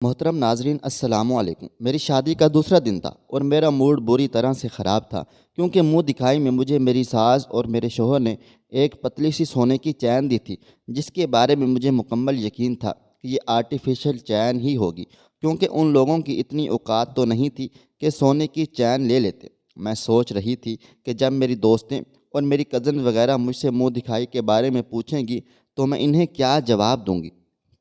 محترم ناظرین السلام علیکم۔ میری شادی کا دوسرا دن تھا اور میرا موڈ بری طرح سے خراب تھا، کیونکہ منہ دکھائی میں مجھے میری ساس اور میرے شوہر نے ایک پتلی سی سونے کی چین دی تھی، جس کے بارے میں مجھے مکمل یقین تھا کہ یہ آرٹیفیشل چین ہی ہوگی، کیونکہ ان لوگوں کی اتنی اوقات تو نہیں تھی کہ سونے کی چین لے لیتے۔ میں سوچ رہی تھی کہ جب میری دوستیں اور میری کزن وغیرہ مجھ سے منہ دکھائی کے بارے میں پوچھیں گی تو میں انہیں کیا جواب دوں گی،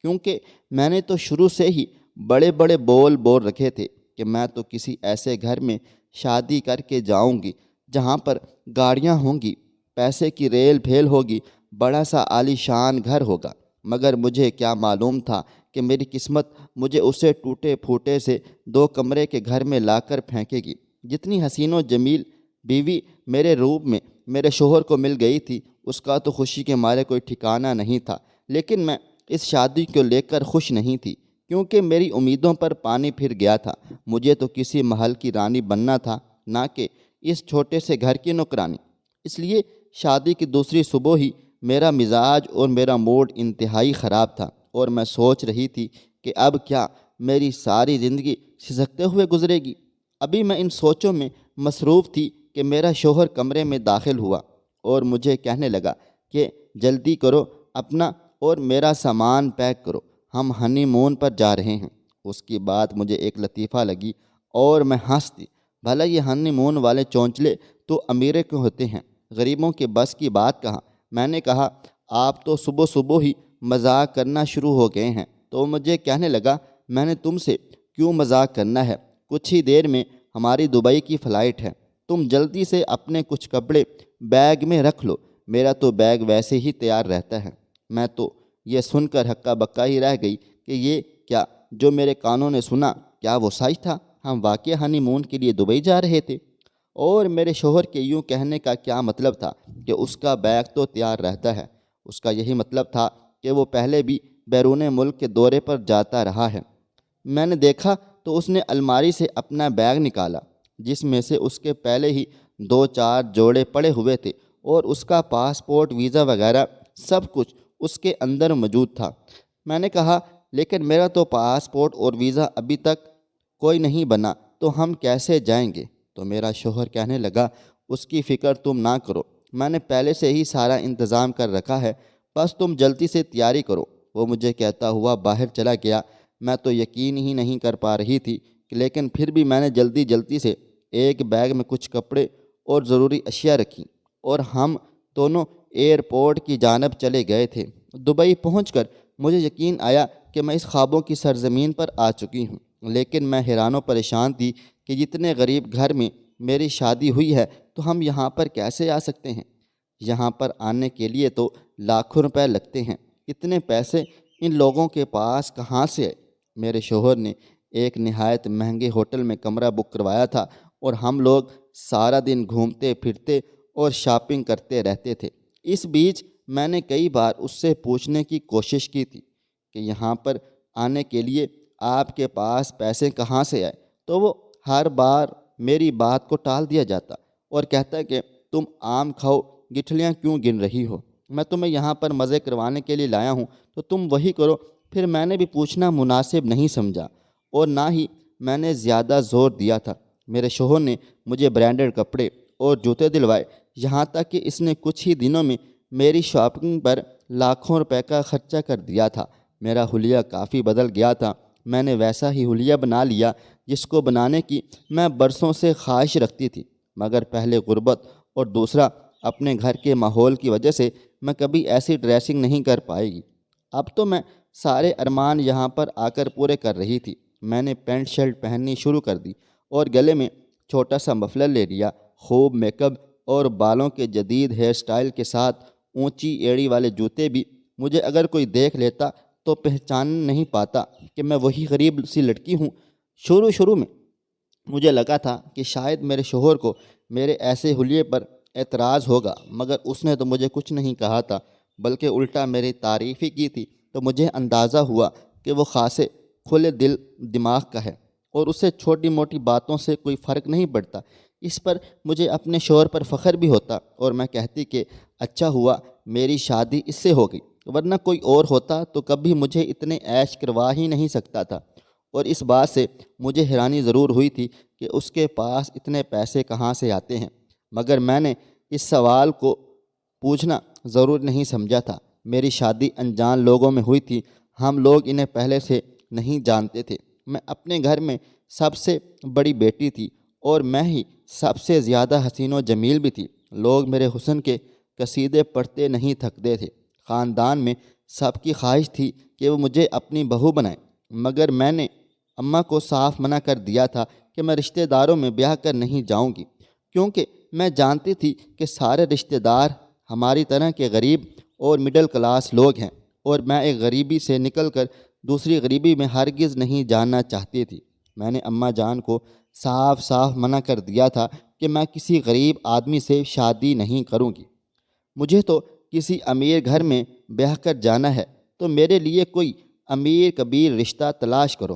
کیونکہ میں نے تو شروع سے ہی بڑے بڑے بول رکھے تھے کہ میں تو کسی ایسے گھر میں شادی کر کے جاؤں گی جہاں پر گاڑیاں ہوں گی، پیسے کی ریل پھیل ہوگی، بڑا سا عالی شان گھر ہوگا۔ مگر مجھے کیا معلوم تھا کہ میری قسمت مجھے اسے ٹوٹے پھوٹے سے 2 کمرے کے گھر میں لا کر پھینکے گی۔ جتنی حسین و جمیل بیوی میرے روپ میں میرے شوہر کو مل گئی تھی، اس کا تو خوشی کے مارے کوئی ٹھکانہ نہیں تھا، لیکن میں اس شادی کو لے کر خوش نہیں تھی، کیونکہ میری امیدوں پر پانی پھر گیا تھا۔ مجھے تو کسی محل کی رانی بننا تھا، نہ کہ اس چھوٹے سے گھر کی نوکرانی۔ اس لیے شادی کی دوسری صبح ہی میرا مزاج اور میرا موڈ انتہائی خراب تھا، اور میں سوچ رہی تھی کہ اب کیا میری ساری زندگی سسکتے ہوئے گزرے گی۔ ابھی میں ان سوچوں میں مصروف تھی کہ میرا شوہر کمرے میں داخل ہوا اور مجھے کہنے لگا کہ جلدی کرو اپنا اور میرا سامان پیک کرو، ہم ہنی مون پر جا رہے ہیں۔ اس کی بات مجھے ایک لطیفہ لگی اور میں ہنس دی۔ بھلا یہ ہنی مون والے چونچلے تو امیرے کیوں ہوتے ہیں، غریبوں کے بس کی بات کہاں۔ میں نے کہا آپ تو صبح صبح ہی مذاق کرنا شروع ہو گئے ہیں۔ تو مجھے کہنے لگا میں نے تم سے کیوں مذاق کرنا ہے، کچھ ہی دیر میں ہماری دبئی کی فلائٹ ہے، تم جلدی سے اپنے کچھ کپڑے بیگ میں رکھ لو، میرا تو بیگ ویسے ہی تیار رہتا ہے۔ میں تو یہ سن کر ہکا بکا ہی رہ گئی کہ یہ کیا جو میرے کانوں نے سنا، کیا وہ سچ تھا؟ ہم واقعی ہنی مون کے لیے دبئی جا رہے تھے؟ اور میرے شوہر کے یوں کہنے کا کیا مطلب تھا کہ اس کا بیگ تو تیار رہتا ہے؟ اس کا یہی مطلب تھا کہ وہ پہلے بھی بیرون ملک کے دورے پر جاتا رہا ہے۔ میں نے دیکھا تو اس نے الماری سے اپنا بیگ نکالا، جس میں سے اس کے پہلے ہی 2-4 جوڑے پڑے ہوئے تھے، اور اس کا پاسپورٹ، ویزا وغیرہ سب کچھ اس کے اندر موجود تھا۔ میں نے کہا لیکن میرا تو پاسپورٹ اور ویزا ابھی تک کوئی نہیں بنا، تو ہم کیسے جائیں گے؟ تو میرا شوہر کہنے لگا اس کی فکر تم نہ کرو، میں نے پہلے سے ہی سارا انتظام کر رکھا ہے، بس تم جلدی سے تیاری کرو۔ وہ مجھے کہتا ہوا باہر چلا گیا۔ میں تو یقین ہی نہیں کر پا رہی تھی، لیکن پھر بھی میں نے جلدی سے ایک بیگ میں کچھ کپڑے اور ضروری اشیاء رکھیں، اور ہم دونوں ایئرپورٹ کی جانب چلے گئے تھے۔ دبئی پہنچ کر مجھے یقین آیا کہ میں اس خوابوں کی سرزمین پر آ چکی ہوں، لیکن میں حیران و پریشان تھی کہ جتنے غریب گھر میں میری شادی ہوئی ہے تو ہم یہاں پر کیسے آ سکتے ہیں؟ یہاں پر آنے کے لیے تو لاکھوں روپے لگتے ہیں، اتنے پیسے ان لوگوں کے پاس کہاں سے آئے؟ میرے شوہر نے ایک نہایت مہنگے ہوٹل میں کمرہ بک کروایا تھا، اور ہم لوگ سارا دن گھومتے پھرتے اور شاپنگ کرتے رہتے تھے۔ اس بیچ میں نے کئی بار اس سے پوچھنے کی کوشش کی تھی کہ یہاں پر آنے کے لیے آپ کے پاس پیسے کہاں سے آئے، تو وہ ہر بار میری بات کو ٹال دیا جاتا اور کہتا کہ تم آم کھاؤ، گٹھلیاں کیوں گن رہی ہو؟ میں تمہیں یہاں پر مزے کروانے کے لیے لایا ہوں تو تم وہی کرو۔ پھر میں نے بھی پوچھنا مناسب نہیں سمجھا، اور نہ ہی میں نے زیادہ زور دیا تھا۔ میرے شوہر نے مجھے برانڈڈ کپڑے اور جوتے دلوائے، یہاں تک کہ اس نے کچھ ہی دنوں میں میری شاپنگ پر لاکھوں روپے کا خرچہ کر دیا تھا۔ میرا حلیہ کافی بدل گیا تھا۔ میں نے ویسا ہی حلیہ بنا لیا جس کو بنانے کی میں برسوں سے خواہش رکھتی تھی، مگر پہلے غربت اور دوسرا اپنے گھر کے ماحول کی وجہ سے میں کبھی ایسی ڈریسنگ نہیں کر پائے گی۔ اب تو میں سارے ارمان یہاں پر آ کر پورے کر رہی تھی۔ میں نے پینٹ شرٹ پہننی شروع کر دی اور گلے میں چھوٹا سا مفلر لے لیا۔ خوب میک اپ اور بالوں کے جدید ہیئر سٹائل کے ساتھ اونچی ایڑی والے جوتے بھی۔ مجھے اگر کوئی دیکھ لیتا تو پہچان نہیں پاتا کہ میں وہی غریب سی لڑکی ہوں۔ شروع میں مجھے لگا تھا کہ شاید میرے شوہر کو میرے ایسے حلیے پر اعتراض ہوگا، مگر اس نے تو مجھے کچھ نہیں کہا تھا، بلکہ الٹا میری تعریف ہی کی تھی۔ تو مجھے اندازہ ہوا کہ وہ خاصے کھلے دل دماغ کا ہے، اور اسے چھوٹی موٹی باتوں سے کوئی فرق نہیں پڑتا۔ اس پر مجھے اپنے شوہر پر فخر بھی ہوتا، اور میں کہتی کہ اچھا ہوا میری شادی اس سے ہو گئی، ورنہ کوئی اور ہوتا تو کبھی مجھے اتنے عیش کروا ہی نہیں سکتا تھا۔ اور اس بات سے مجھے حیرانی ضرور ہوئی تھی کہ اس کے پاس اتنے پیسے کہاں سے آتے ہیں، مگر میں نے اس سوال کو پوچھنا ضرور نہیں سمجھا تھا۔ میری شادی انجان لوگوں میں ہوئی تھی، ہم لوگ انہیں پہلے سے نہیں جانتے تھے۔ میں اپنے گھر میں سب سے بڑی بیٹی تھی اور میں ہی سب سے زیادہ حسین و جمیل بھی تھی۔ لوگ میرے حسن کے قصیدے پڑھتے نہیں تھکتے تھے۔ خاندان میں سب کی خواہش تھی کہ وہ مجھے اپنی بہو بنائیں، مگر میں نے اماں کو صاف منع کر دیا تھا کہ میں رشتہ داروں میں بیاہ کر نہیں جاؤں گی، کیونکہ میں جانتی تھی کہ سارے رشتہ دار ہماری طرح کے غریب اور مڈل کلاس لوگ ہیں، اور میں ایک غریبی سے نکل کر دوسری غریبی میں ہرگز نہیں جاننا چاہتی تھی۔ میں نے اماں جان کو صاف صاف منع کر دیا تھا کہ میں کسی غریب آدمی سے شادی نہیں کروں گی۔ مجھے تو کسی امیر گھر میں بیاہ کر جانا ہے تو میرے لیے کوئی امیر کبیر رشتہ تلاش کرو۔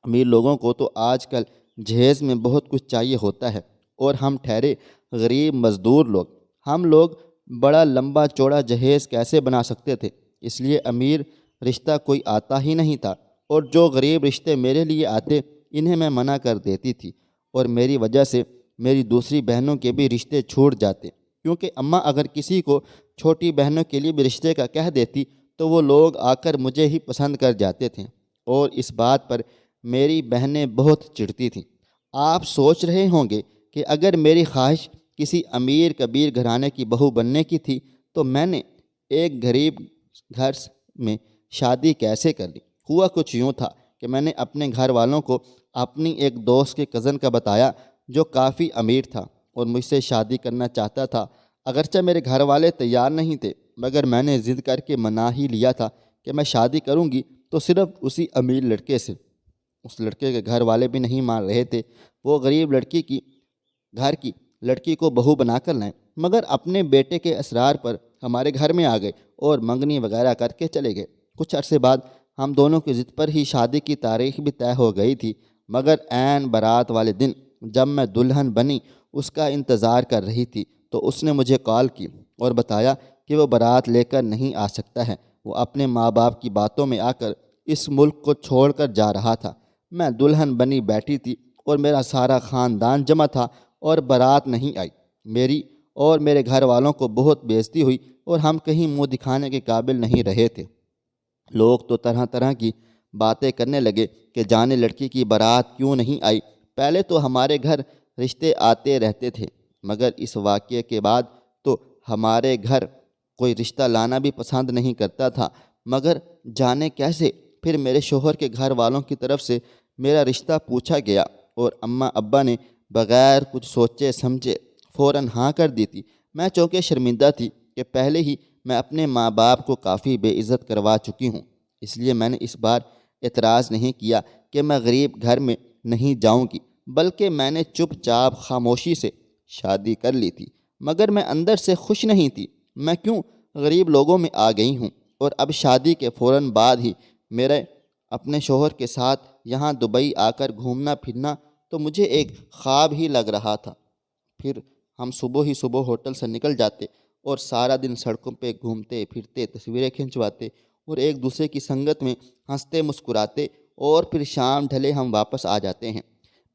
امیر لوگوں کو تو آج کل جہیز میں بہت کچھ چاہیے ہوتا ہے، اور ہم ٹھہرے غریب مزدور لوگ، ہم لوگ بڑا لمبا چوڑا جہیز کیسے بنا سکتے تھے؟ اس لیے امیر رشتہ کوئی آتا ہی نہیں تھا، اور جو غریب رشتے میرے لیے آتے انہیں میں منع کر دیتی تھی، اور میری وجہ سے میری دوسری بہنوں کے بھی رشتے چھوٹ جاتے، کیونکہ اماں اگر کسی کو چھوٹی بہنوں کے لیے بھی رشتے کا کہہ دیتی تو وہ لوگ آ کر مجھے ہی پسند کر جاتے تھے، اور اس بات پر میری بہنیں بہت چڑھتی تھیں۔ آپ سوچ رہے ہوں گے کہ اگر میری خواہش کسی امیر کبیر گھرانے کی بہو بننے کی تھی تو میں نے ایک غریب گھر میں شادی کیسے کر لی؟ ہوا کچھ یوں تھا کہ میں نے اپنے گھر والوں کو اپنی ایک دوست کے کزن کا بتایا جو کافی امیر تھا اور مجھ سے شادی کرنا چاہتا تھا۔ اگرچہ میرے گھر والے تیار نہیں تھے، مگر میں نے ضد کر کے منا ہی لیا تھا کہ میں شادی کروں گی تو صرف اسی امیر لڑکے سے۔ اس لڑکے کے گھر والے بھی نہیں مان رہے تھے، وہ غریب لڑکی کی گھر کی لڑکی کو بہو بنا کر لائیں، مگر اپنے بیٹے کے اصرار پر ہمارے گھر میں آ گئے اور منگنی وغیرہ کر کے چلے گئے۔ کچھ عرصے بعد ہم دونوں کی ضد پر ہی شادی کی تاریخ بھی طے ہو گئی تھی، مگر عین بارات والے دن جب میں دلہن بنی اس کا انتظار کر رہی تھی تو اس نے مجھے کال کی اور بتایا کہ وہ بارات لے کر نہیں آ سکتا ہے، وہ اپنے ماں باپ کی باتوں میں آ کر اس ملک کو چھوڑ کر جا رہا تھا۔ میں دلہن بنی بیٹھی تھی اور میرا سارا خاندان جمع تھا اور بارات نہیں آئی۔ میری اور میرے گھر والوں کو بہت بے عزتی ہوئی اور ہم کہیں منہ دکھانے کے قابل نہیں رہے تھے۔ لوگ تو طرح طرح کی باتیں کرنے لگے کہ جانے لڑکی کی بارات کیوں نہیں آئی۔ پہلے تو ہمارے گھر رشتے آتے رہتے تھے، مگر اس واقعے کے بعد تو ہمارے گھر کوئی رشتہ لانا بھی پسند نہیں کرتا تھا، مگر جانے کیسے پھر میرے شوہر کے گھر والوں کی طرف سے میرا رشتہ پوچھا گیا اور اماں ابا نے بغیر کچھ سوچے سمجھے فوراً ہاں کر دی تھی۔ میں چونکہ شرمندہ تھی کہ پہلے ہی میں اپنے ماں باپ کو کافی بے عزت کروا چکی ہوں، اس لیے میں نے اس بار اعتراض نہیں کیا کہ میں غریب گھر میں نہیں جاؤں گی، بلکہ میں نے چپ چاپ خاموشی سے شادی کر لی تھی، مگر میں اندر سے خوش نہیں تھی۔ میں کیوں غریب لوگوں میں آ گئی ہوں، اور اب شادی کے فوراً بعد ہی میرے اپنے شوہر کے ساتھ یہاں دبئی آ کر گھومنا پھرنا تو مجھے ایک خواب ہی لگ رہا تھا۔ پھر ہم صبح ہی صبح ہوٹل سے نکل جاتے اور سارا دن سڑکوں پہ گھومتے پھرتے تصویریں کھنچواتے اور ایک دوسرے کی سنگت میں ہنستے مسکراتے، اور پھر شام ڈھلے ہم واپس آ جاتے ہیں۔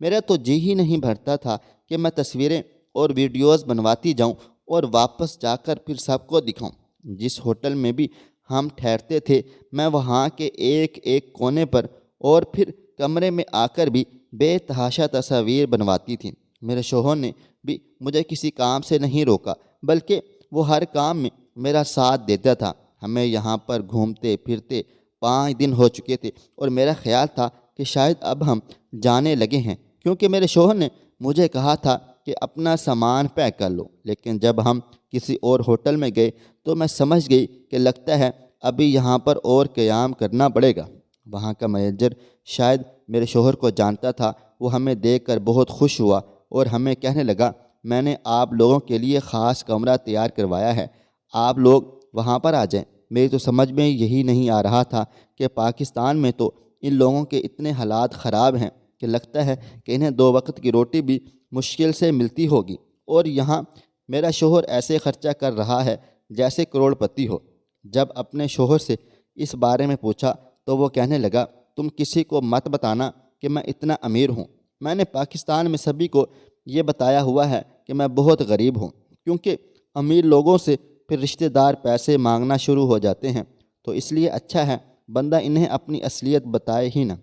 میرا تو جی ہی نہیں بھرتا تھا کہ میں تصویریں اور ویڈیوز بنواتی جاؤں اور واپس جا کر پھر سب کو دکھاؤں۔ جس ہوٹل میں بھی ہم ٹھہرتے تھے میں وہاں کے ایک ایک کونے پر اور پھر کمرے میں آ کر بھی بے تحاشا تصاویر بنواتی تھیں۔ میرے شوہر نے بھی مجھے کسی کام سے نہیں روکا، بلکہ وہ ہر کام میں میرا ساتھ دیتا تھا۔ ہمیں یہاں پر گھومتے پھرتے 5 دن ہو چکے تھے اور میرا خیال تھا کہ شاید اب ہم جانے لگے ہیں، کیونکہ میرے شوہر نے مجھے کہا تھا کہ اپنا سامان پیک کر لو۔ لیکن جب ہم کسی اور ہوٹل میں گئے تو میں سمجھ گئی کہ لگتا ہے ابھی یہاں پر اور قیام کرنا پڑے گا۔ وہاں کا مینیجر شاید میرے شوہر کو جانتا تھا، وہ ہمیں دیکھ کر بہت خوش ہوا اور ہمیں کہنے لگا، میں نے آپ لوگوں کے لیے خاص کمرہ تیار کروایا ہے، آپ لوگ وہاں پر آ جائیں۔ میری تو سمجھ میں یہی نہیں آ رہا تھا کہ پاکستان میں تو ان لوگوں کے اتنے حالات خراب ہیں کہ لگتا ہے کہ انہیں 2 وقت کی روٹی بھی مشکل سے ملتی ہوگی، اور یہاں میرا شوہر ایسے خرچہ کر رہا ہے جیسے کروڑ پتی ہو۔ جب اپنے شوہر سے اس بارے میں پوچھا تو وہ کہنے لگا تم کسی کو مت بتانا کہ میں اتنا امیر ہوں۔ میں نے پاکستان میں سبھی کو یہ بتایا ہوا ہے کہ میں بہت غریب ہوں، کیونکہ امیر لوگوں سے پھر رشتہ دار پیسے مانگنا شروع ہو جاتے ہیں، تو اس لیے اچھا ہے بندہ انہیں اپنی اصلیت بتائے ہی نہ۔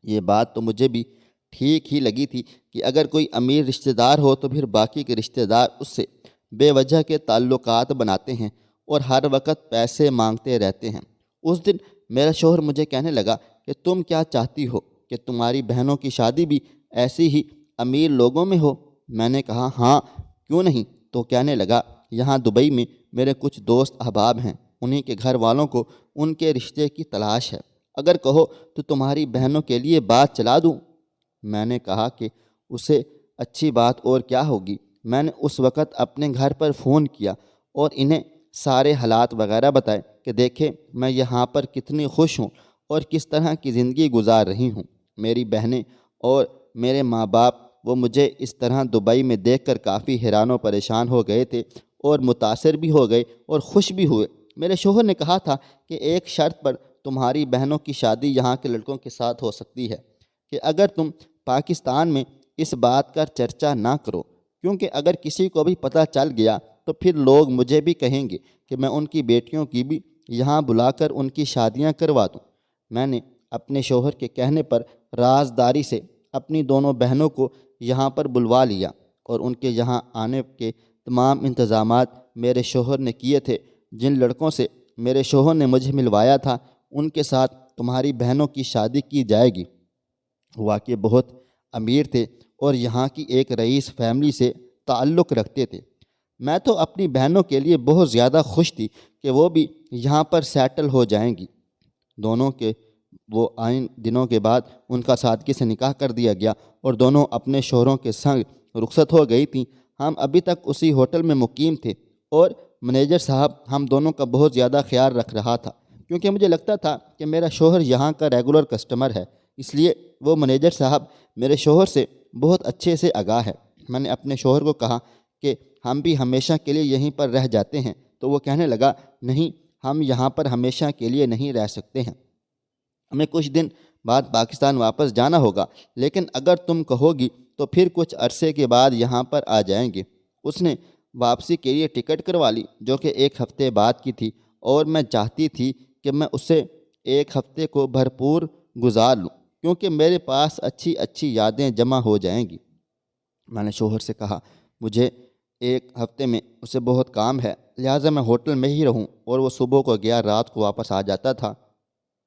یہ بات تو مجھے بھی ٹھیک ہی لگی تھی کہ اگر کوئی امیر رشتہ دار ہو تو پھر باقی کے رشتہ دار اس سے بے وجہ کے تعلقات بناتے ہیں اور ہر وقت پیسے مانگتے رہتے ہیں۔ اس دن میرا شوہر مجھے کہنے لگا کہ تم کیا چاہتی ہو کہ تمہاری بہنوں کی شادی بھی ایسی ہی امیر لوگوں میں ہو؟ میں نے کہا ہاں کیوں نہیں۔ تو کہنے لگا یہاں دبئی میں میرے کچھ دوست احباب ہیں، انہی کے گھر والوں کو ان کے رشتے کی تلاش ہے، اگر کہو تو تمہاری بہنوں کے لیے بات چلا دوں۔ میں نے کہا کہ اسے اچھی بات اور کیا ہوگی۔ میں نے اس وقت اپنے گھر پر فون کیا اور انہیں سارے حالات وغیرہ بتائے کہ دیکھیں میں یہاں پر کتنی خوش ہوں اور کس طرح کی زندگی گزار رہی ہوں۔ میری بہنیں اور میرے ماں باپ وہ مجھے اس طرح دبئی میں دیکھ کر کافی حیران و پریشان ہو گئے تھے اور متاثر بھی ہو گئے اور خوش بھی ہوئے۔ میرے شوہر نے کہا تھا کہ ایک شرط پر تمہاری بہنوں کی شادی یہاں کے لڑکوں کے ساتھ ہو سکتی ہے کہ اگر تم پاکستان میں اس بات کا چرچا نہ کرو، کیونکہ اگر کسی کو بھی پتہ چل گیا تو پھر لوگ مجھے بھی کہیں گے کہ میں ان کی بیٹیوں کی بھی یہاں بلا کر ان کی شادیاں کروا دوں۔ میں نے اپنے شوہر کے کہنے پر رازداری سے اپنی دونوں بہنوں کو یہاں پر بلوا لیا اور ان کے یہاں آنے کے تمام انتظامات میرے شوہر نے کیے تھے۔ جن لڑکوں سے میرے شوہر نے مجھے ملوایا تھا ان کے ساتھ تمہاری بہنوں کی شادی کی جائے گی۔ واقعی بہت امیر تھے اور یہاں کی ایک رئیس فیملی سے تعلق رکھتے تھے۔ میں تو اپنی بہنوں کے لیے بہت زیادہ خوش تھی کہ وہ بھی یہاں پر سیٹل ہو جائیں گی۔ دونوں کے وہ آئین دنوں کے بعد ان کا سادگی سے نکاح کر دیا گیا اور دونوں اپنے شوہروں کے سنگ رخصت ہو گئی تھیں۔ ہم ابھی تک اسی ہوٹل میں مقیم تھے اور منیجر صاحب ہم دونوں کا بہت زیادہ خیال رکھ رہا تھا، کیونکہ مجھے لگتا تھا کہ میرا شوہر یہاں کا ریگولر کسٹمر ہے، اس لیے وہ منیجر صاحب میرے شوہر سے بہت اچھے سے آگاہ ہے۔ میں نے اپنے شوہر کو کہا کہ ہم بھی ہمیشہ کے لیے یہیں پر رہ جاتے ہیں، تو وہ کہنے لگا نہیں ہم یہاں پر ہمیشہ کے لیے نہیں رہ سکتے ہیں، ہمیں کچھ دن بعد پاکستان واپس جانا ہوگا، لیکن اگر تم کہو گی تو پھر کچھ عرصے کے بعد یہاں پر آ جائیں گے۔ اس نے واپسی کے لیے ٹکٹ کروا لی جو کہ 1 ہفتے بعد کی تھی، اور میں چاہتی تھی کہ میں اسے 1 ہفتے کو بھرپور گزار لوں کیونکہ میرے پاس اچھی اچھی یادیں جمع ہو جائیں گی۔ میں نے شوہر سے کہا مجھے 1 ہفتے میں اسے بہت کام ہے، لہٰذا میں ہوٹل میں ہی رہوں، اور وہ صبح کو گیا رات کو واپس آ جاتا تھا۔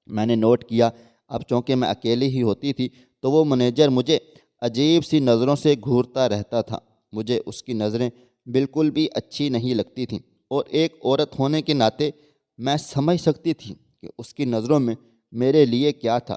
میں نے نوٹ کیا اب چونکہ میں اکیلی ہی ہوتی تھی تو وہ منیجر مجھے عجیب سی نظروں سے گھورتا رہتا تھا۔ مجھے اس کی نظریں بالکل بھی اچھی نہیں لگتی تھیں، اور ایک عورت ہونے کے ناطے میں سمجھ سکتی تھی کہ اس کی نظروں میں میرے لیے کیا تھا،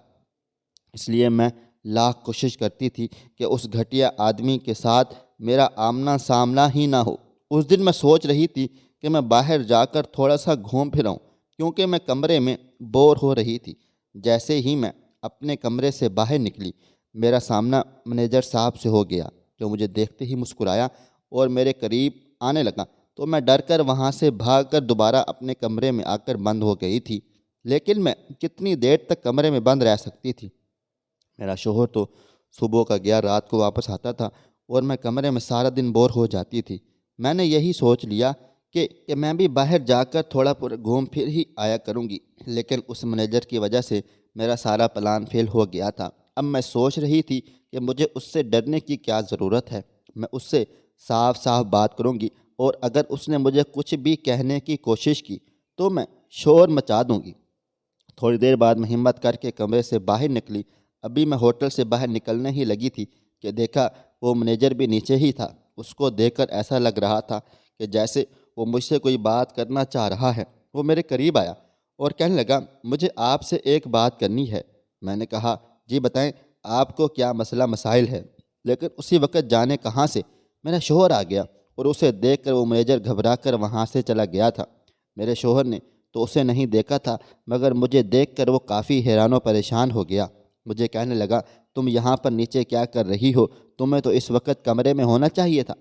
اس لیے میں لاکھ کوشش کرتی تھی کہ اس گھٹیا آدمی کے ساتھ میرا آمنا سامنا ہی نہ ہو۔ اس دن میں سوچ رہی تھی کہ میں باہر جا کر تھوڑا سا گھوم پھراؤں، کیونکہ میں کمرے میں بور ہو رہی تھی۔ جیسے ہی میں اپنے کمرے سے باہر نکلی میرا سامنا منیجر صاحب سے ہو گیا، جو مجھے دیکھتے ہی مسکرایا اور میرے قریب آنے لگا، تو میں ڈر کر وہاں سے بھاگ کر دوبارہ اپنے کمرے میں آ کر بند ہو گئی تھی۔ لیکن میں کتنی دیر تک کمرے میں بند رہ سکتی تھی؟ میرا شوہر تو صبح کا گیا رات کو واپس آتا تھا اور میں کمرے میں سارا دن بور ہو جاتی تھی۔ میں نے یہی سوچ لیا کہ میں بھی باہر جا کر تھوڑا گھوم پھر ہی آیا کروں گی، لیکن اس منیجر کی وجہ سے میرا سارا پلان فیل ہو گیا تھا۔ اب میں سوچ رہی تھی کہ مجھے اس سے ڈرنے کی کیا ضرورت ہے، میں اس سے صاف صاف بات کروں گی، اور اگر اس نے مجھے کچھ بھی کہنے کی کوشش کی تو میں شور مچا دوں گی۔ تھوڑی دیر بعد میں ہمت کر کے کمرے سے باہر نکلی۔ ابھی میں ہوٹل سے باہر نکلنے ہی لگی تھی کہ دیکھا وہ منیجر بھی نیچے ہی تھا۔ اس کو دیکھ کر ایسا لگ رہا تھا کہ جیسے وہ مجھ سے کوئی بات کرنا چاہ رہا ہے۔ وہ میرے قریب آیا اور کہنے لگا مجھے آپ سے ایک بات کرنی ہے۔ میں نے کہا جی بتائیں آپ کو کیا مسئلہ مسائل ہے، لیکن اسی وقت جانے کہاں سے میرا شوہر آ گیا اور اسے دیکھ کر وہ منیجر گھبرا کر وہاں سے چلا گیا تھا۔ میرے شوہر نے تو اسے نہیں دیکھا تھا، مگر مجھے دیکھ کر وہ کافی حیران و پریشان ہو گیا۔ مجھے کہنے لگا تم یہاں پر نیچے کیا کر رہی ہو، تمہیں تو اس وقت کمرے میں ہونا چاہیے تھا۔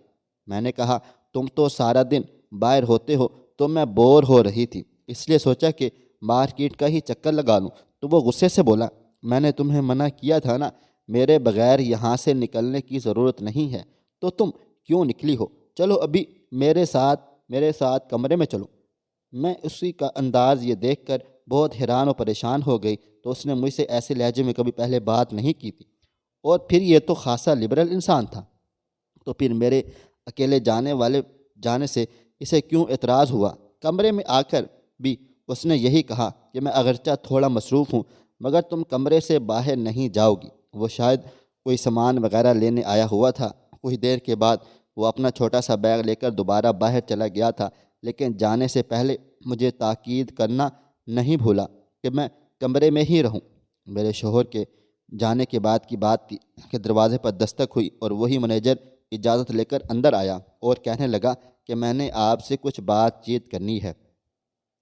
میں نے کہا تم تو سارا دن باہر ہوتے ہو تو میں بور ہو رہی تھی، اس لیے سوچا کہ مارکیٹ کا ہی چکر لگا لوں۔ تو وہ غصے سے بولا میں نے تمہیں منع کیا تھا نا، میرے بغیر یہاں سے نکلنے کی ضرورت نہیں ہے، تو تم کیوں نکلی ہو؟ چلو ابھی میرے ساتھ کمرے میں چلو۔ میں اسی کا انداز یہ دیکھ کر بہت حیران و پریشان ہو گئی، تو اس نے مجھ سے ایسے لہجے میں کبھی پہلے بات نہیں کی تھی، اور پھر یہ تو خاصا لبرل انسان تھا، تو پھر میرے اکیلے جانے سے اسے کیوں اعتراض ہوا؟ کمرے میں آ کر بھی اس نے یہی کہا کہ میں اگرچہ تھوڑا مصروف ہوں، مگر تم کمرے سے باہر نہیں جاؤ گی۔ وہ شاید کوئی سامان وغیرہ لینے آیا ہوا تھا۔ کچھ دیر کے بعد وہ اپنا چھوٹا سا بیگ لے کر دوبارہ باہر چلا گیا تھا، لیکن جانے سے پہلے مجھے تاکید کرنا نہیں بھولا کہ میں کمرے میں ہی رہوں۔ میرے شوہر کے جانے کے بعد کی بات تھی کہ دروازے پر دستک ہوئی اور وہی مینیجر اجازت لے کر اندر آیا اور کہنے لگا کہ میں نے آپ سے کچھ بات چیت کرنی ہے۔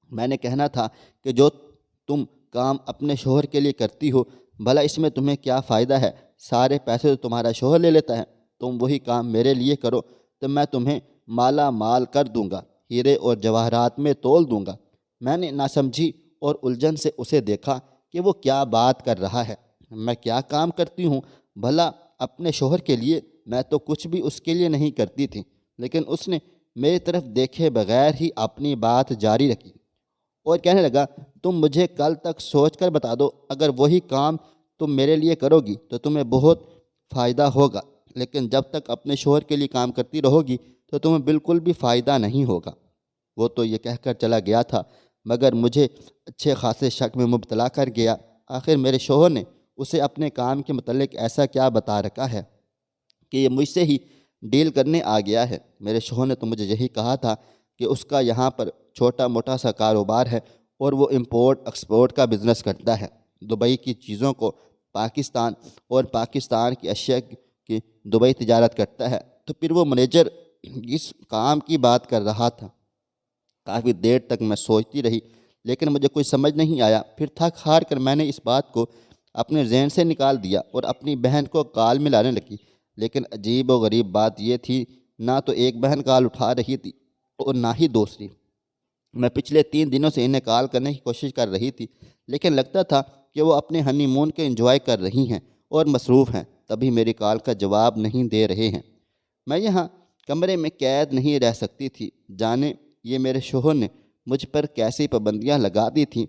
میں نے کہنا تھا کہ جو تم کام اپنے شوہر کے لیے کرتی ہو، بھلا اس میں تمہیں کیا فائدہ ہے؟ سارے پیسے تو تمہارا شوہر لے لیتا ہے، تم وہی کام میرے لیے کرو تو میں تمہیں مالا مال کر دوں گا، ہیرے اور جواہرات میں تول دوں گا۔ میں نے ناسمجھی اور الجھن سے اسے دیکھا کہ وہ کیا بات کر رہا ہے۔ میں کیا کام کرتی ہوں بھلا اپنے شوہر کے لیے؟ میں تو کچھ بھی اس کے لیے نہیں کرتی تھی، لیکن اس نے میری طرف دیکھے بغیر ہی اپنی بات جاری رکھی اور کہنے لگا، تم مجھے کل تک سوچ کر بتا دو، اگر وہی کام تم میرے لیے کرو گی تو تمہیں بہت فائدہ ہوگا، لیکن جب تک اپنے شوہر کے لیے کام کرتی رہو گی تو تمہیں بالکل بھی فائدہ نہیں ہوگا۔ وہ تو یہ کہہ کر چلا گیا تھا، مگر مجھے اچھے خاصے شک میں مبتلا کر گیا۔ آخر میرے شوہر نے اسے اپنے کام کے متعلق ایسا کیا بتا رکھا ہے کہ یہ مجھ سے ہی ڈیل کرنے آ گیا ہے؟ میرے شوہر نے تو مجھے یہی کہا تھا کہ اس کا یہاں پر چھوٹا موٹا سا کاروبار ہے اور وہ امپورٹ ایکسپورٹ کا بزنس کرتا ہے، دبئی کی چیزوں کو پاکستان اور پاکستان کی اشیاء کی دبئی تجارت کرتا ہے۔ تو پھر وہ مینیجر اس کام کی بات کر رہا تھا۔ کافی دیر تک میں سوچتی رہی، لیکن مجھے کوئی سمجھ نہیں آیا۔ پھر تھک ہار کر میں نے اس بات کو اپنے ذہن سے نکال دیا اور اپنی بہن کو کال ملانے لگی، لیکن عجیب و غریب بات یہ تھی، نہ تو ایک بہن کال اٹھا رہی تھی اور نہ ہی دوسری۔ میں پچھلے 3 دنوں سے انہیں کال کرنے کی کوشش کر رہی تھی، لیکن لگتا تھا کہ وہ اپنے ہنی مون کے انجوائے کر رہی ہیں اور مصروف ہیں، تبھی میری کال کا جواب نہیں دے رہے ہیں۔ میں یہاں کمرے میں قید نہیں رہ سکتی تھی، جانے یہ میرے شوہر نے مجھ پر کیسی پابندیاں لگا دی تھیں۔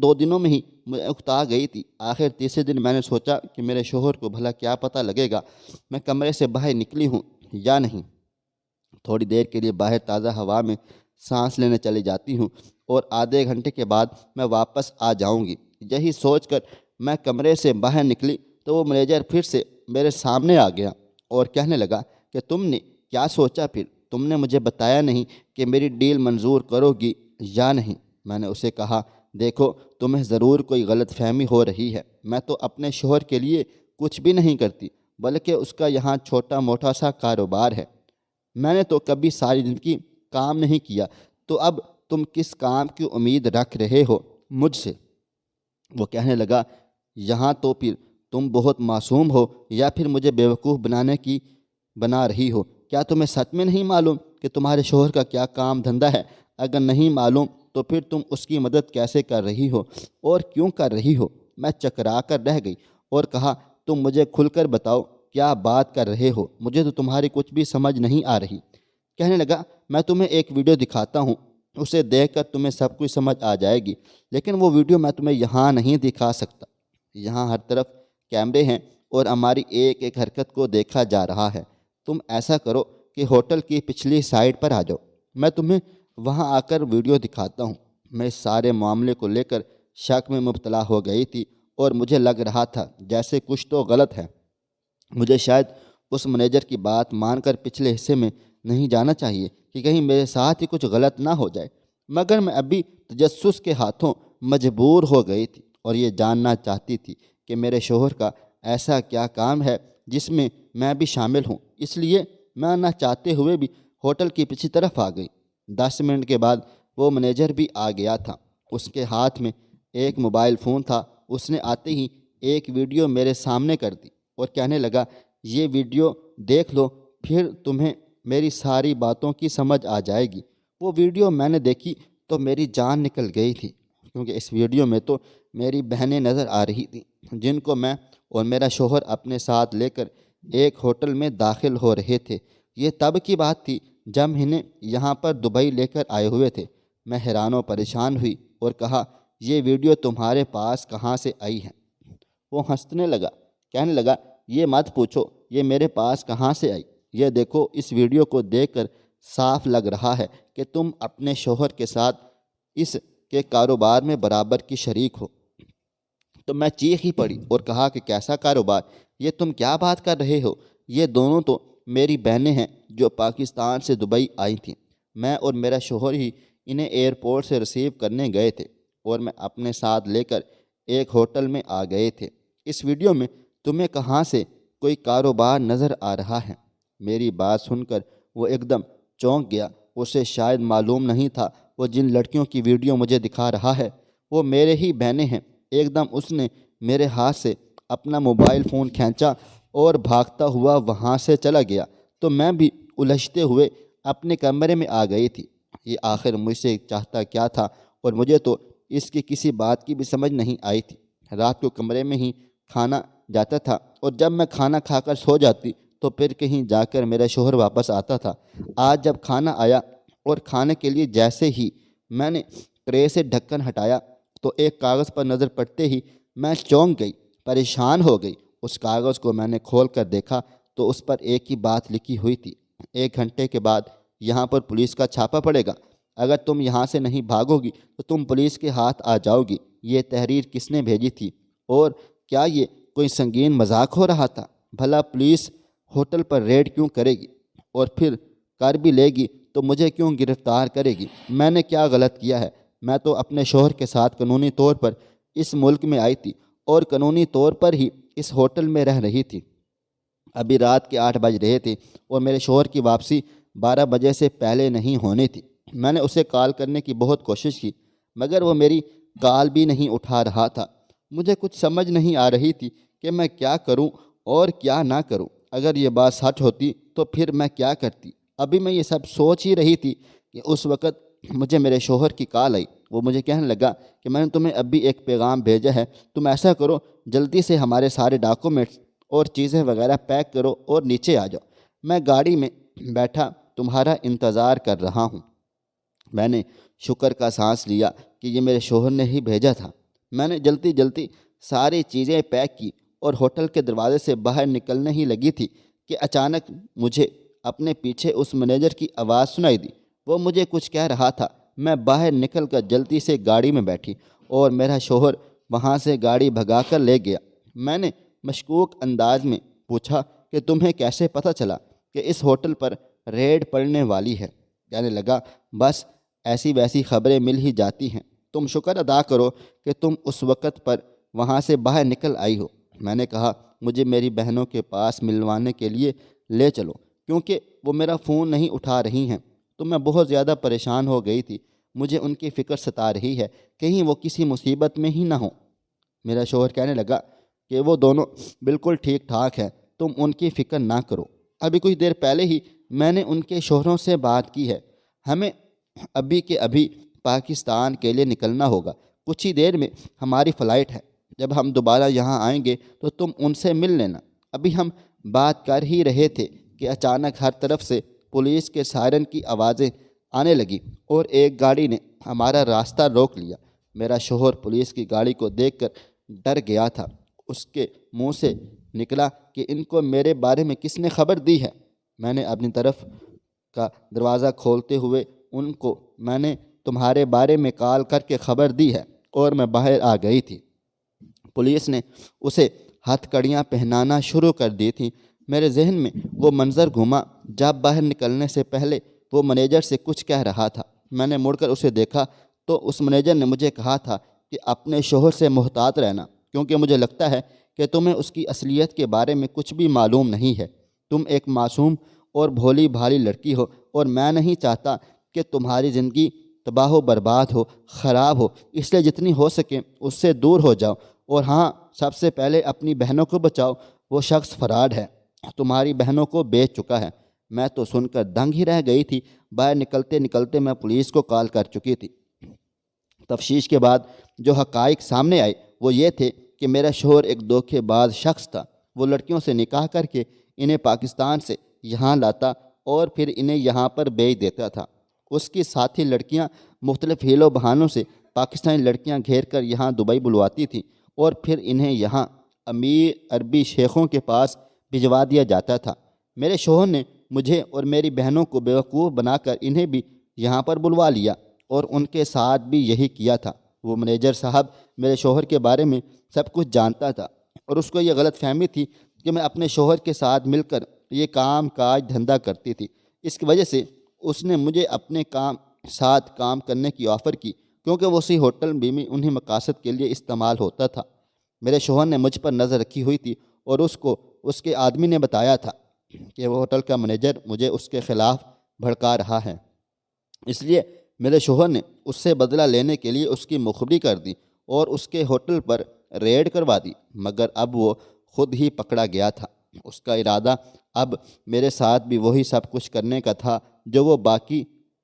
2 دنوں میں ہی میں اکتا گئی تھی۔ آخر تیسرے دن میں نے سوچا کہ میرے شوہر کو بھلا کیا پتہ لگے گا میں کمرے سے باہر نکلی ہوں یا نہیں۔ تھوڑی دیر کے لیے باہر تازہ ہوا میں سانس لینے چلی جاتی ہوں اور آدھے گھنٹے کے بعد میں واپس آ جاؤں گی۔ یہی سوچ کر میں کمرے سے باہر نکلی تو وہ مینیجر پھر سے میرے سامنے آ گیا اور کہنے لگا کہ تم نے کیا سوچا؟ پھر تم نے مجھے بتایا نہیں کہ میری ڈیل منظور کرو گی یا نہیں۔ میں نے اسے کہا، دیکھو تمہیں ضرور کوئی غلط فہمی ہو رہی ہے، میں تو اپنے شوہر کے لیے کچھ بھی نہیں کرتی، بلکہ اس کا یہاں چھوٹا موٹا سا کاروبار ہے۔ میں نے تو کبھی ساری زندگی کام نہیں کیا، تو اب تم کس کام کی امید رکھ رہے ہو مجھ سے؟ وہ کہنے لگا، یہاں تو پھر تم بہت معصوم ہو یا پھر مجھے بیوقوف بنا رہی ہو۔ کیا تمہیں سچ میں نہیں معلوم کہ تمہارے شوہر کا کیا کام دھندہ ہے؟ اگر نہیں معلوم تو پھر تم اس کی مدد کیسے کر رہی ہو اور کیوں کر رہی ہو؟ میں چکرا کر رہ گئی اور کہا، تم مجھے کھل کر بتاؤ کیا بات کر رہے ہو، مجھے تو تمہاری کچھ بھی سمجھ نہیں آ رہی۔ کہنے لگا، میں تمہیں ایک ویڈیو دکھاتا ہوں، اسے دیکھ کر تمہیں سب کچھ سمجھ آ جائے گی، لیکن وہ ویڈیو میں تمہیں یہاں نہیں دکھا سکتا۔ یہاں ہر طرف کیمرے ہیں اور ہماری ایک ایک حرکت کو دیکھا جا رہا ہے۔ تم ایسا کرو کہ ہوٹل کی پچھلی سائڈ پر آ جاؤ، میں تمہیں وہاں آ کر ویڈیو دکھاتا ہوں۔ میں اس سارے معاملے کو لے کر شک میں مبتلا ہو گئی تھی اور مجھے لگ رہا تھا جیسے کچھ تو غلط ہے۔ مجھے شاید اس مینیجر کی بات مان کر پچھلے حصے میں نہیں جانا چاہیے کہ کہیں میرے ساتھ ہی کچھ غلط نہ ہو جائے، مگر میں ابھی تجسس کے ہاتھوں مجبور ہو گئی تھی اور یہ جاننا چاہتی تھی کہ میرے شوہر کا ایسا کیا کام ہے جس میں میں بھی شامل ہوں۔ اس لیے میں نہ چاہتے ہوئے بھی ہوٹل کی پچھلی طرف آ گئی۔ 10 منٹ کے بعد وہ مینیجر بھی آ گیا تھا۔ اس کے ہاتھ میں ایک موبائل فون تھا۔ اس نے آتے ہی ایک ویڈیو میرے سامنے کر دی اور کہنے لگا، یہ ویڈیو دیکھ لو، پھر تمہیں میری ساری باتوں کی سمجھ آ جائے گی۔ وہ ویڈیو میں نے دیکھی تو میری جان نکل گئی تھی۔ کیونکہ اس ویڈیو میں تو میری بہنیں نظر آ رہی تھیں جن کو میں اور میرا شوہر اپنے ساتھ لے کر ایک ہوٹل میں داخل ہو رہے تھے۔ یہ تب کی بات تھی جب انہیں یہاں پر دبئی لے کر آئے ہوئے تھے۔ میں حیران و پریشان ہوئی اور کہا، یہ ویڈیو تمہارے پاس کہاں سے آئی ہے؟ وہ ہنسنے لگا، کہنے لگا، یہ مت پوچھو یہ میرے پاس کہاں سے آئی، یہ دیکھو اس ویڈیو کو دیکھ کر صاف لگ رہا ہے کہ تم اپنے شوہر کے ساتھ اس کے کاروبار میں برابر کی شریک ہو۔ تو میں چیخ ہی پڑی اور کہا کہ کیسا کاروبار، یہ تم کیا بات کر رہے ہو؟ یہ دونوں تو میری بہنیں ہیں جو پاکستان سے دبئی آئی تھیں۔ میں اور میرا شوہر ہی انہیں ایئرپورٹ سے ریسیو کرنے گئے تھے اور میں اپنے ساتھ لے کر ایک ہوٹل میں آ گئے تھے۔ اس ویڈیو میں تمہیں کہاں سے کوئی کاروبار نظر آ رہا ہے؟ میری بات سن کر وہ ایک دم چونک گیا۔ اسے شاید معلوم نہیں تھا وہ جن لڑکیوں کی ویڈیو مجھے دکھا رہا ہے وہ میرے ہی بہنیں ہیں۔ ایک دم اس نے میرے ہاتھ سے اپنا موبائل فون کھینچا اور بھاگتا ہوا وہاں سے چلا گیا تو میں بھی الجھتے ہوئے اپنے کمرے میں آ گئی تھی۔ یہ آخر مجھ سے چاہتا کیا تھا اور مجھے تو اس کی کسی بات کی بھی سمجھ نہیں آئی تھی۔ رات کو کمرے میں ہی کھانا جاتا تھا اور جب میں کھانا کھا کر سو جاتی تو پھر کہیں جا کر میرا شوہر واپس آتا تھا۔ آج جب کھانا آیا اور کھانے کے لیے جیسے ہی میں نے ٹرے سے ڈھکن ہٹایا تو ایک کاغذ پر نظر پڑتے ہی میں چونک گئی، پریشان ہو گئی۔ اس کاغذ کو میں نے کھول کر دیکھا تو اس پر ایک ہی بات لکھی ہوئی تھی، 1 گھنٹے کے بعد یہاں پر پولیس کا چھاپا پڑے گا، اگر تم یہاں سے نہیں بھاگو گی تو تم پولیس کے ہاتھ آ جاؤ گی۔ یہ تحریر کس نے بھیجی تھی اور کیا یہ کوئی سنگین مذاق ہو رہا تھا؟ بھلا پولیس ہوٹل پر ریڈ کیوں کرے گی اور پھر کر بھی لے گی تو مجھے کیوں گرفتار کرے گی؟ میں نے کیا غلط کیا ہے؟ میں تو اپنے شوہر کے ساتھ قانونی طور پر اس ملک میں آئی تھی اور قانونی طور پر ہی اس ہوٹل میں رہ رہی تھی۔ ابھی رات کے 8 بج رہے تھے اور میرے شوہر کی واپسی 12 بجے سے پہلے نہیں ہونی تھی۔ میں نے اسے کال کرنے کی بہت کوشش کی مگر وہ میری کال بھی نہیں اٹھا رہا تھا۔ مجھے کچھ سمجھ نہیں آ رہی تھی کہ میں کیا کروں اور کیا نہ کروں۔ اگر یہ بات سچ ہوتی تو پھر میں کیا کرتی؟ ابھی میں یہ سب سوچ ہی رہی تھی کہ اس وقت مجھے میرے شوہر کی کال آئی۔ وہ مجھے کہنے لگا کہ میں نے تمہیں ابھی ایک پیغام بھیجا ہے، تم ایسا کرو جلدی سے ہمارے سارے ڈاکومنٹس اور چیزیں وغیرہ پیک کرو اور نیچے آ جاؤ، میں گاڑی میں بیٹھا تمہارا انتظار کر رہا ہوں۔ میں نے شکر کا سانس لیا کہ یہ میرے شوہر نے ہی بھیجا تھا۔ میں نے جلدی جلدی ساری چیزیں پیک کی اور ہوٹل کے دروازے سے باہر نکلنے ہی لگی تھی کہ اچانک مجھے اپنے پیچھے اس مینیجر کی آواز سنائی دی۔ وہ مجھے کچھ کہہ رہا تھا۔ میں باہر نکل کر جلدی سے گاڑی میں بیٹھی اور میرا شوہر وہاں سے گاڑی بھگا کر لے گیا۔ میں نے مشکوک انداز میں پوچھا کہ تمہیں کیسے پتہ چلا کہ اس ہوٹل پر ریڈ پڑنے والی ہے؟ کہنے لگا، بس ایسی ویسی خبریں مل ہی جاتی ہیں، تم شکر ادا کرو کہ تم اس وقت پر وہاں سے باہر نکل آئی ہو۔ میں نے کہا، مجھے میری بہنوں کے پاس ملوانے کے لیے لے چلو کیونکہ وہ میرا فون نہیں اٹھا رہی ہیں۔ تو میں بہت زیادہ پریشان ہو گئی تھی، مجھے ان کی فکر ستا رہی ہے، کہیں وہ کسی مصیبت میں ہی نہ ہوں۔ میرا شوہر کہنے لگا کہ وہ دونوں بالکل ٹھیک ٹھاک ہیں، تم ان کی فکر نہ کرو۔ ابھی کچھ دیر پہلے ہی میں نے ان کے شوہروں سے بات کی ہے، ہمیں ابھی کے ابھی پاکستان کے لیے نکلنا ہوگا، کچھ ہی دیر میں ہماری فلائٹ ہے، جب ہم دوبارہ یہاں آئیں گے تو تم ان سے مل لینا۔ ابھی ہم بات کر ہی رہے تھے کہ اچانک ہر طرف سے پولیس کے سائرن کی آوازیں آنے لگی اور ایک گاڑی نے ہمارا راستہ روک لیا۔ میرا شوہر پولیس کی گاڑی کو دیکھ کر ڈر گیا تھا۔ اس کے منہ سے نکلا کہ ان کو میرے بارے میں کس نے خبر دی ہے؟ میں نے اپنی طرف کا دروازہ کھولتے ہوئے ان کو، میں نے تمہارے بارے میں کال کر کے خبر دی ہے، اور میں باہر آ گئی تھی۔ پولیس نے اسے ہتھ کڑیاں پہنانا شروع کر دی تھیں۔ میرے ذہن میں وہ منظر گھوما جب باہر نکلنے سے پہلے وہ مینیجر سے کچھ کہہ رہا تھا۔ میں نے مڑ کر اسے دیکھا تو اس مینیجر نے مجھے کہا تھا کہ اپنے شوہر سے محتاط رہنا، کیونکہ مجھے لگتا ہے کہ تمہیں اس کی اصلیت کے بارے میں کچھ بھی معلوم نہیں ہے۔ تم ایک معصوم اور بھولی بھالی لڑکی ہو اور میں نہیں چاہتا کہ تمہاری زندگی تباہ و برباد ہو، خراب ہو، اس لیے جتنی ہو سکے اس سے دور ہو جاؤ۔ اور ہاں، سب سے پہلے اپنی بہنوں کو بچاؤ، وہ شخص فراڈ ہے، تمہاری بہنوں کو بیچ چکا ہے۔ میں تو سن کر دنگ ہی رہ گئی تھی۔ باہر نکلتے نکلتے میں پولیس کو کال کر چکی تھی۔ تفتیش کے بعد جو حقائق سامنے آئے وہ یہ تھے کہ میرا شوہر ایک دھوکے باز شخص تھا۔ وہ لڑکیوں سے نکاح کر کے انہیں پاکستان سے یہاں لاتا اور پھر انہیں یہاں پر بیچ دیتا تھا۔ اس کی ساتھی لڑکیاں مختلف ہیلوں بہانوں سے پاکستانی لڑکیاں گھیر کر یہاں دبئی بلواتی تھیں اور پھر انہیں یہاں امیر عربی شیخوں کے پاس بھجوا دیا جاتا تھا۔ میرے شوہر نے مجھے اور میری بہنوں کو بیوقوف بنا کر انہیں بھی یہاں پر بلوا لیا اور ان کے ساتھ بھی یہی کیا تھا۔ وہ مینیجر صاحب میرے شوہر کے بارے میں سب کچھ جانتا تھا اور اس کو یہ غلط فہمی تھی کہ میں اپنے شوہر کے ساتھ مل کر یہ کام کاج دھندا کرتی تھی۔ اس کی وجہ سے اس نے مجھے اپنے ساتھ کام کرنے کی آفر کی، کیونکہ وہ اسی ہوٹل میں انہیں مقاصد کے لیے استعمال ہوتا تھا۔ میرے شوہر نے مجھ پر نظر رکھی ہوئی تھی اور اس کو اس کے آدمی نے بتایا تھا کہ وہ ہوٹل کا مینیجر مجھے اس کے خلاف بھڑکا رہا ہے۔ اس لیے میرے شوہر نے اس سے بدلہ لینے کے لیے اس کی مخبری کر دی اور اس کے ہوٹل پر ریڈ کروا دی، مگر اب وہ خود ہی پکڑا گیا تھا۔ اس کا ارادہ اب میرے ساتھ بھی وہی سب کچھ کرنے کا تھا جو وہ باقی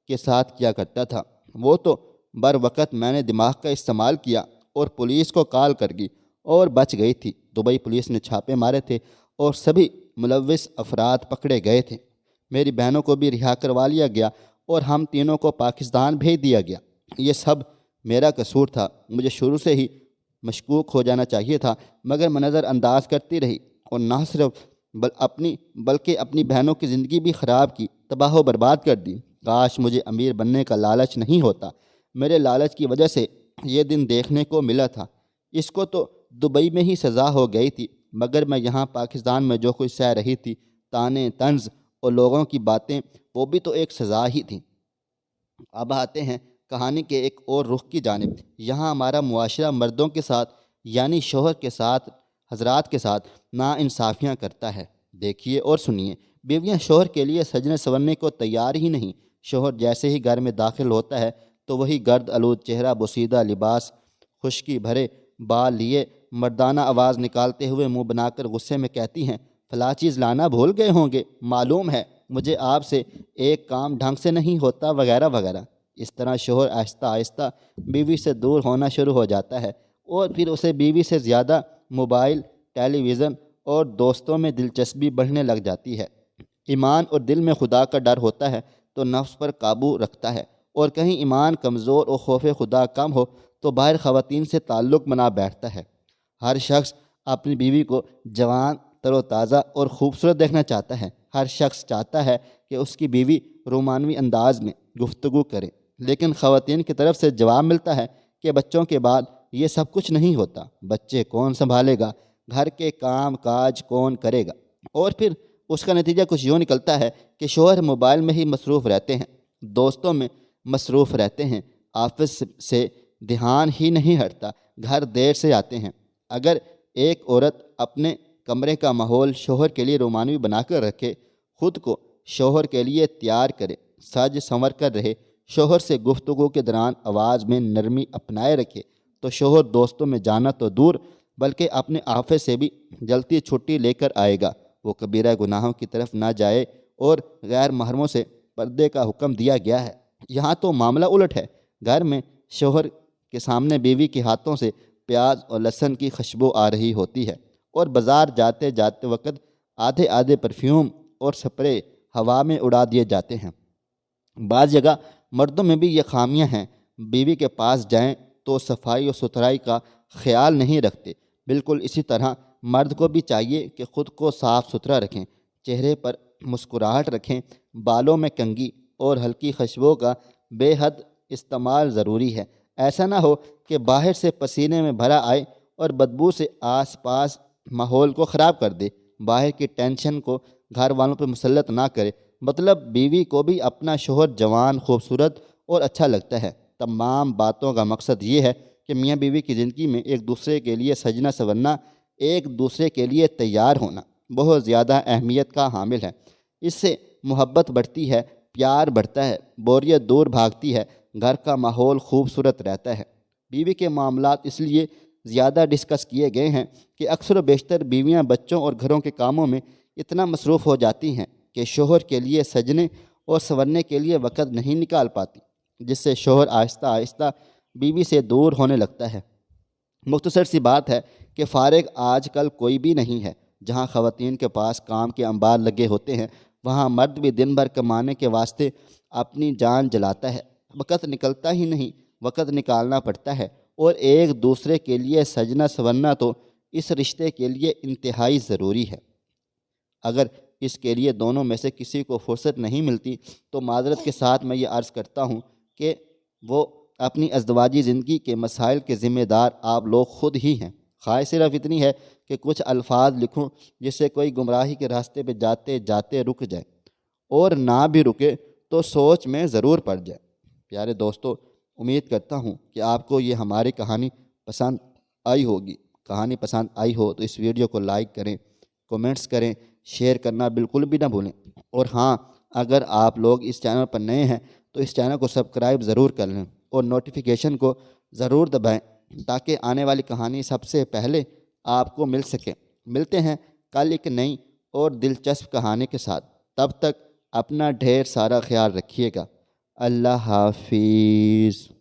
کے ساتھ کیا کرتا تھا۔ وہ تو بر وقت میں نے دماغ کا استعمال کیا اور پولیس کو کال کر دی اور بچ گئی تھی۔ دبئی پولیس نے چھاپے مارے تھے اور سبھی ملوث افراد پکڑے گئے تھے۔ میری بہنوں کو بھی رہا کروا لیا گیا اور ہم تینوں کو پاکستان بھیج دیا گیا۔ یہ سب میرا قصور تھا۔ مجھے شروع سے ہی مشکوک ہو جانا چاہیے تھا، مگر میں نظر انداز کرتی رہی اور نہ صرف بلکہ اپنی بہنوں کی زندگی بھی خراب کی، تباہ و برباد کر دی۔ کاش مجھے امیر بننے کا لالچ نہیں ہوتا۔ میرے لالچ کی وجہ سے یہ دن دیکھنے کو ملا تھا۔ اس کو تو دبئی میں ہی سزا ہو گئی تھی، مگر میں یہاں پاکستان میں جو کچھ سہ رہی تھی، طعنے طنز اور لوگوں کی باتیں، وہ بھی تو ایک سزا ہی تھی۔ اب آتے ہیں کہانی کے ایک اور رخ کی جانب۔ یہاں ہمارا معاشرہ مردوں کے ساتھ یعنی شوہر کے ساتھ حضرات کے ساتھ ناانصافیاں کرتا ہے۔ دیکھیے اور سنیے، بیویاں شوہر کے لیے سجنے سنورنے کو تیار ہی نہیں۔ شوہر جیسے ہی گھر میں داخل ہوتا ہے تو وہی گرد آلود چہرہ، بوسیدہ لباس، خشکی بھرے بال لیے مردانہ آواز نکالتے ہوئے منہ بنا کر غصے میں کہتی ہیں، فلاں چیز لانا بھول گئے ہوں گے، معلوم ہے مجھے آپ سے ایک کام ڈھنگ سے نہیں ہوتا، وغیرہ وغیرہ۔ اس طرح شوہر آہستہ آہستہ بیوی سے دور ہونا شروع ہو جاتا ہے اور پھر اسے بیوی سے زیادہ موبائل، ٹیلی ویژن اور دوستوں میں دلچسپی بڑھنے لگ جاتی ہے۔ ایمان اور دل میں خدا کا ڈر ہوتا ہے تو نفس پر قابو رکھتا ہے، اور کہیں ایمان کمزور اور خوف خدا کم ہو تو باہر خواتین سے تعلق بنا بیٹھتا ہے۔ ہر شخص اپنی بیوی کو جوان، تر و تازہ اور خوبصورت دیکھنا چاہتا ہے۔ ہر شخص چاہتا ہے کہ اس کی بیوی رومانوی انداز میں گفتگو کرے، لیکن خواتین کی طرف سے جواب ملتا ہے کہ بچوں کے بعد یہ سب کچھ نہیں ہوتا، بچے کون سنبھالے گا، گھر کے کام کاج کون کرے گا۔ اور پھر اس کا نتیجہ کچھ یوں نکلتا ہے کہ شوہر موبائل میں ہی مصروف رہتے ہیں، دوستوں میں مصروف رہتے ہیں، آفس سے دھیان ہی نہیں ہٹتا، گھر دیر سے آتے ہیں۔ اگر ایک عورت اپنے کمرے کا ماحول شوہر کے لیے رومانوی بنا کر رکھے، خود کو شوہر کے لیے تیار کرے، سج سنور کر رہے، شوہر سے گفتگو کے دوران آواز میں نرمی اپنائے رکھے، تو شوہر دوستوں میں جانا تو دور بلکہ اپنے آفس سے بھی جلدی چھٹی لے کر آئے گا۔ وہ کبیرہ گناہوں کی طرف نہ جائے اور غیر محرموں سے پردے کا حکم دیا گیا ہے۔ یہاں تو معاملہ الٹ ہے۔ گھر میں شوہر کے سامنے بیوی کے ہاتھوں سے پیاز اور لہسن کی خوشبو آ رہی ہوتی ہے اور بازار جاتے جاتے وقت آدھے پرفیوم اور سپرے ہوا میں اڑا دیے جاتے ہیں۔ بعض جگہ مردوں میں بھی یہ خامیاں ہیں، بیوی کے پاس جائیں تو صفائی اور ستھرائی کا خیال نہیں رکھتے۔ بالکل اسی طرح مرد کو بھی چاہیے کہ خود کو صاف ستھرا رکھیں، چہرے پر مسکراہٹ رکھیں، بالوں میں کنگھی اور ہلکی خوشبو کا بے حد استعمال ضروری ہے۔ ایسا نہ ہو کہ باہر سے پسینے میں بھرا آئے اور بدبو سے آس پاس ماحول کو خراب کر دے۔ باہر کی ٹینشن کو گھر والوں پہ مسلط نہ کرے۔ مطلب بیوی کو بھی اپنا شوہر جوان، خوبصورت اور اچھا لگتا ہے۔ تمام باتوں کا مقصد یہ ہے کہ میاں بیوی کی زندگی میں ایک دوسرے کے لیے سجنا سنورنا، ایک دوسرے کے لیے تیار ہونا بہت زیادہ اہمیت کا حامل ہے۔ اس سے محبت بڑھتی ہے، پیار بڑھتا ہے، بوریت دور بھاگتی ہے، گھر کا ماحول خوبصورت رہتا ہے۔ بیوی کے معاملات اس لیے زیادہ ڈسکس کیے گئے ہیں کہ اکثر و بیشتر بیویاں بچوں اور گھروں کے کاموں میں اتنا مصروف ہو جاتی ہیں کہ شوہر کے لیے سجنے اور سنورنے کے لیے وقت نہیں نکال پاتی، جس سے شوہر آہستہ آہستہ بیوی سے دور ہونے لگتا ہے۔ مختصر سی بات ہے کہ فارغ آج کل کوئی بھی نہیں ہے۔ جہاں خواتین کے پاس کام کے انبار لگے ہوتے ہیں، وہاں مرد بھی دن بھر کمانے کے واسطے اپنی جان جلاتا ہے۔ وقت نکلتا ہی نہیں، وقت نکالنا پڑتا ہے، اور ایک دوسرے کے لیے سجنا سنورنا تو اس رشتے کے لیے انتہائی ضروری ہے۔ اگر اس کے لیے دونوں میں سے کسی کو فرصت نہیں ملتی تو معذرت کے ساتھ میں یہ عرض کرتا ہوں کہ وہ اپنی ازدواجی زندگی کے مسائل کے ذمہ دار آپ لوگ خود ہی ہیں۔ خواہش صرف اتنی ہے کہ کچھ الفاظ لکھوں جس سے کوئی گمراہی کے راستے پہ جاتے جاتے رک جائے، اور نہ بھی رکے تو سوچ میں ضرور پڑ جائے۔ پیارے دوستو، امید کرتا ہوں کہ آپ کو یہ ہماری کہانی پسند آئی ہوگی۔ کہانی پسند آئی ہو تو اس ویڈیو کو لائک کریں، کومنٹس کریں، شیئر کرنا بالکل بھی نہ بھولیں، اور ہاں، اگر آپ لوگ اس چینل پر نئے ہیں تو اس چینل کو سبسکرائب ضرور کر لیں اور نوٹیفیکیشن کو ضرور دبائیں تاکہ آنے والی کہانی سب سے پہلے آپ کو مل سکے۔ ملتے ہیں کل ایک نئی اور دلچسپ کہانی کے ساتھ۔ تب تک اپنا ڈھیر سارا خیال رکھیے گا۔ اللہ حافظ۔